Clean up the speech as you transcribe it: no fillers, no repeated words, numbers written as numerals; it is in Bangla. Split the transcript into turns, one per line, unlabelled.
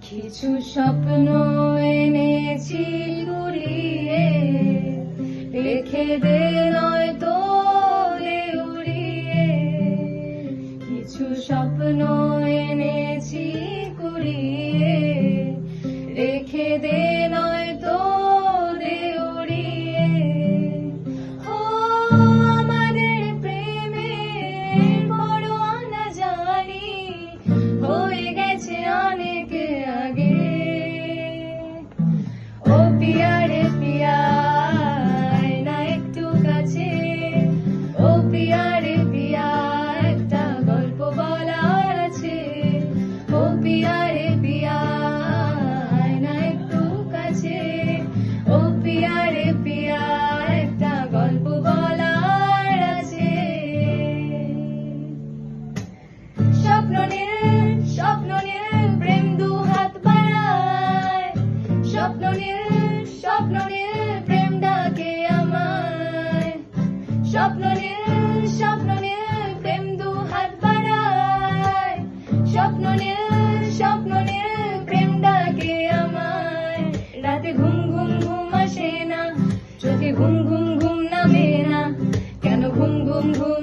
কিছু স্বপ্ন এনেছি কুড়িয়ে, রেখে দে নয়তো দে উড়িয়ে। কিছু স্বপ্ন এনেছি কুড়িয়ে, রেখে দে নয়তো দে উড়িয়ে। ও আমাদের প্রেমের বড় আনাজানি হয়ে গেছে অনেক আগে। ও পিয়া রে পিয়া, আয় না একটু কাছে। ও পিয়া রে পিয়া, একটা গল্প বলার আছে। ও পিয়া রে পিয়া, আয় না একটু কাছে। ও পিয়া রে পিয়া, একটা গল্প বলার আছে। স্বপ্ন নীল প্রেম দু হাত বাড়ায়। স্বপ্ন নীল প্রেম ডাকে আমায়। স্বপ্ন নীল প্রেম দু হাত বাড়ায়। স্বপ্ন নীল প্রেম ডাকে আমায়। রাতে ঘুম ঘুম ঘুম আসে না, চোখে ঘুম ঘুম ঘুম নামে না। কেন ঘুম ঘুম ঘুম